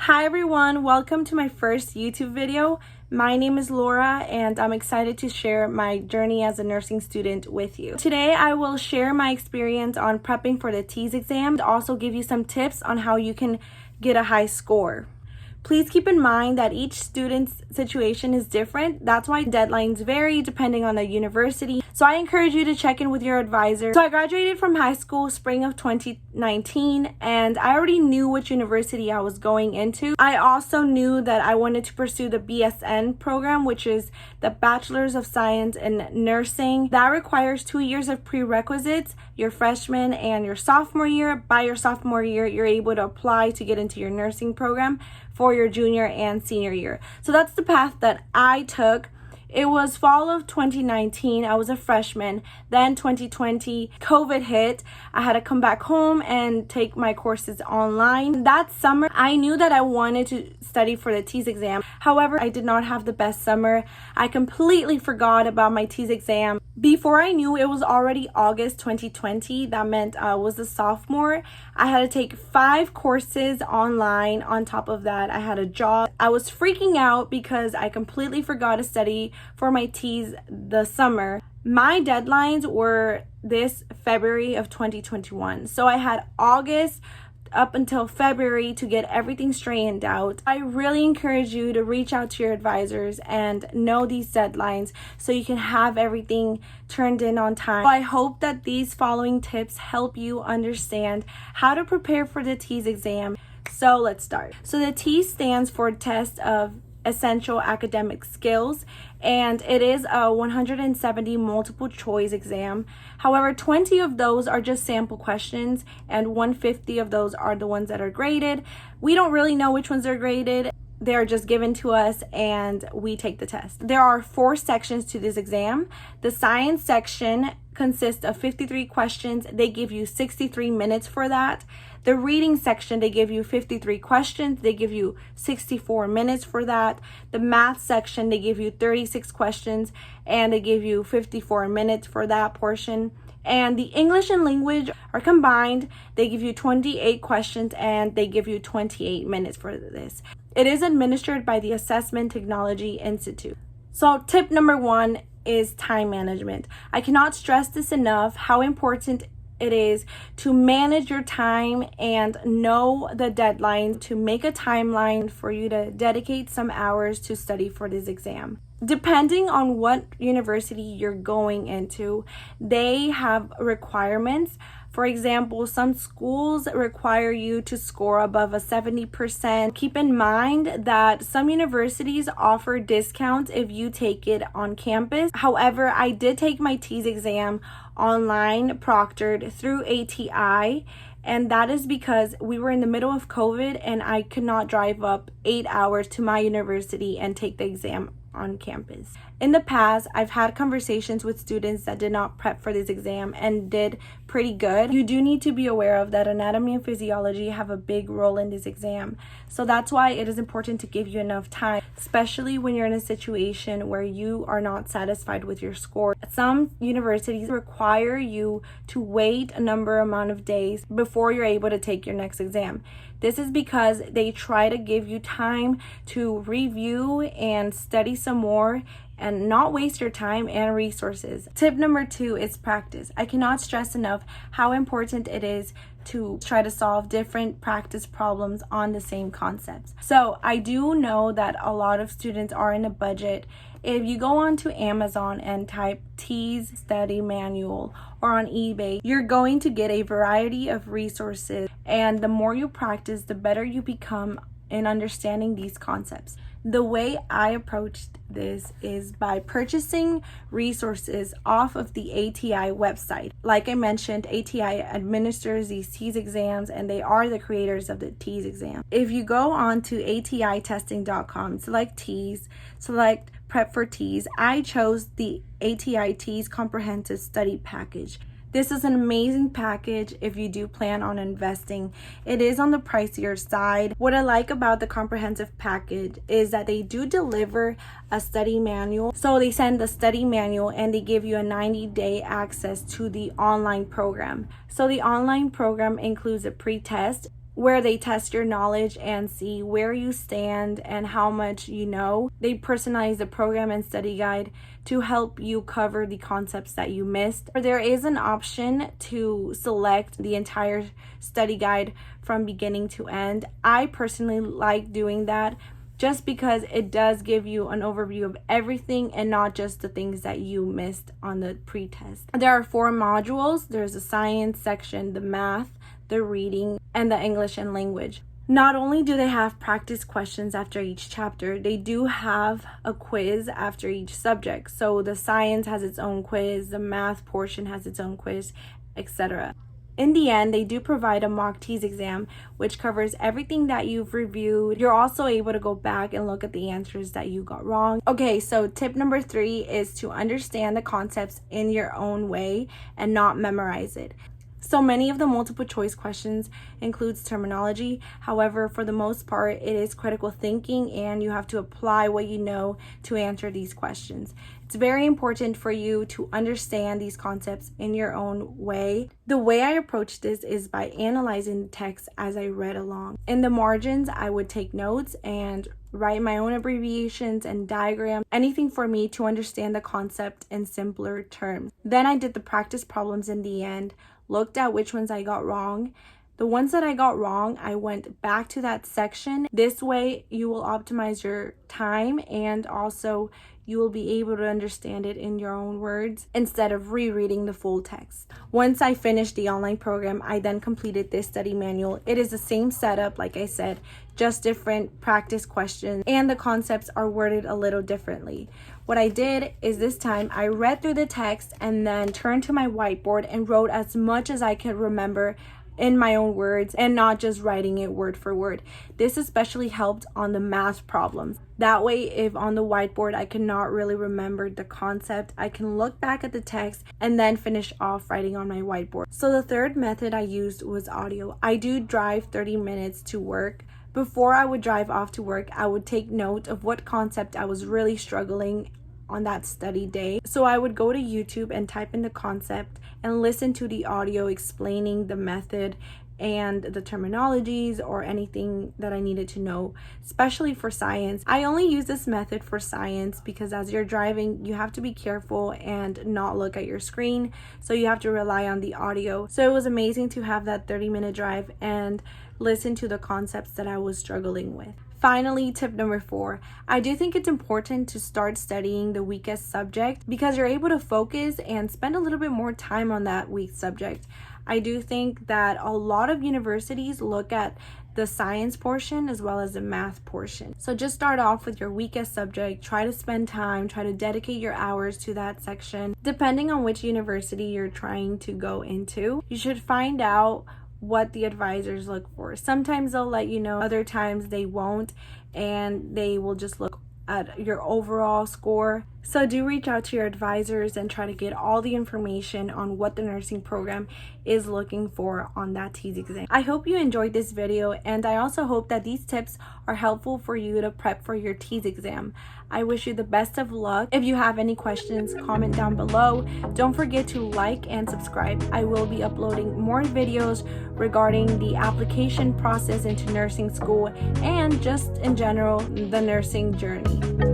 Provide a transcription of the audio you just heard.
Hi everyone, welcome to my first YouTube video. My name is Laura and I'm excited to share my journey as a nursing student with you. Today I will share my experience on prepping for the TEAS exam and also give you some tips on how you can get a high score. Please keep in mind that each student's situation is different. That's why deadlines vary depending on the university. So I encourage you to check in with your advisor. So I graduated from high school spring of 2019 and I already knew which university I was going into. I also knew that I wanted to pursue the BSN program, which is the Bachelor's of Science in Nursing. That requires 2 years of prerequisites, your freshman and your sophomore year. By your sophomore year, you're able to apply to get into your nursing program for your junior and senior year. So that's the path that I took. It was fall of 2019. I was a freshman. Then 2020, COVID hit. I had to come back home and take my courses online. That summer, I knew that I wanted to study for the TEAS exam. However, I did not have the best summer. I completely forgot about my TEAS exam. Before I knew, it was already August 2020. That meant I was a sophomore. I had to take 5 courses online. On top of that, I had a job. I was freaking out because I completely forgot to study for my TEAS the summer. My deadlines were this February of 2021. So I had August up until February to get everything straightened out. I really encourage you to reach out to your advisors and know these deadlines so you can have everything turned in on time. So I hope that these following tips help you understand how to prepare for the TEAS exam. So let's start. So the TEAS stands for Test of Essential Academic Skills, and it is a 170 multiple choice exam. However, 20 of those are just sample questions and 150 of those are the ones that are graded. We don't really know which ones are graded. They're just given to us and we take the test. There are 4 sections to this exam. The science section consists of 53 questions. They give you 63 minutes for that. The reading section, they give you 53 questions. They give you 64 minutes for that. The math section, they give you 36 questions and they give you 54 minutes for that portion. And the English and language are combined. They give you 28 questions and they give you 28 minutes for this. It is administered by the Assessment Technology Institute. So tip number 1 is time management. I cannot stress this enough, how important it is to manage your time and know the deadline, to make a timeline for you to dedicate some hours to study for this exam. Depending on what university you're going into, they have requirements. For example, some schools require you to score above a 70%. Keep in mind that some universities offer discounts if you take it on campus. However, I did take my TEAS exam online, proctored through ATI, and that is because we were in the middle of COVID and I could not drive up 8 hours to my university and take the exam on campus. In the past, I've had conversations with students that did not prep for this exam and did pretty good. You do need to be aware of that anatomy and physiology have a big role in this exam. So that's why it is important to give you enough time, especially when you're in a situation where you are not satisfied with your score. Some universities require you to wait a amount of days before you're able to take your next exam. This is because they try to give you time to review and study some more and not waste your time and resources. Tip number 2 is practice. I cannot stress enough how important it is to try to solve different practice problems on the same concepts. So I do know that a lot of students are in a budget. If you go onto Amazon and type TEAS study manual or on eBay, you're going to get a variety of resources. And the more you practice, the better you become in understanding these concepts. The way I approached this is by purchasing resources off of the ATI website. Like I mentioned, ATI administers these TEAS exams and they are the creators of the TEAS exam. If you go on to atitesting.com, select TEAS, select Prep for TEAS, I chose the ATI TEAS Comprehensive Study Package. This is an amazing package if you do plan on investing. It is on the pricier side. What I like about the comprehensive package is that they do deliver a study manual. So they send the study manual and they give you a 90-day access to the online program. So the online program includes a pre-test, where they test your knowledge and see where you stand and how much you know. They personalize the program and study guide to help you cover the concepts that you missed. There is an option to select the entire study guide from beginning to end. I personally like doing that just because it does give you an overview of everything and not just the things that you missed on the pre-test. There are 4 modules. There's the science section, the math, the reading, and the English and language. Not only do they have practice questions after each chapter, they do have a quiz after each subject. So the science has its own quiz, the math portion has its own quiz, etc. In the end, they do provide a mock TEAS exam, which covers everything that you've reviewed. You're also able to go back and look at the answers that you got wrong. Okay, so tip number 3 is to understand the concepts in your own way and not memorize it. So many of the multiple choice questions includes terminology. However, for the most part, it is critical thinking and you have to apply what you know to answer these questions. It's very important for you to understand these concepts in your own way. The way I approach this is by analyzing the text as I read along. In the margins, I would take notes and write my own abbreviations and diagrams, anything for me to understand the concept in simpler terms. Then I did the practice problems in the end, looked at which ones I got wrong. The ones that I got wrong, I went back to that section. This way you will optimize your time and also you will be able to understand it in your own words instead of rereading the full text. Once I finished the online program, I then completed this study manual. It is the same setup, like I said, just different practice questions and the concepts are worded a little differently. What I did is this time I read through the text and then turned to my whiteboard and wrote as much as I could remember in my own words and not just writing it word for word. This especially helped on the math problems. That way, if on the whiteboard I cannot really remember the concept, I can look back at the text and then finish off writing on my whiteboard. So the third method I used was audio. I do drive 30 minutes to work. Before I would drive off to work, I would take note of what concept I was really struggling on that study day. So I would go to YouTube and type in the concept and listen to the audio explaining the method and the terminologies or anything that I needed to know, especially for science. I only use this method for science because as you're driving, you have to be careful and not look at your screen. So you have to rely on the audio. So it was amazing to have that 30-minute drive and listen to the concepts that I was struggling with. Finally, tip number 4, I do think it's important to start studying the weakest subject because you're able to focus and spend a little bit more time on that weak subject. I do think that a lot of universities look at the science portion as well as the math portion. So just start off with your weakest subject, try to spend time, try to dedicate your hours to that section. Depending on which university you're trying to go into, you should find out what the advisors look for. Sometimes they'll let you know, other times they won't, and they will just look at your overall score. So do reach out to your advisors and try to get all the information on what the nursing program is looking for on that TEAS exam. I hope you enjoyed this video, and I also hope that these tips are helpful for you to prep for your TEAS exam. I wish you the best of luck. If you have any questions, comment down below. Don't forget to like and subscribe. I will be uploading more videos regarding the application process into nursing school and just in general the nursing journey.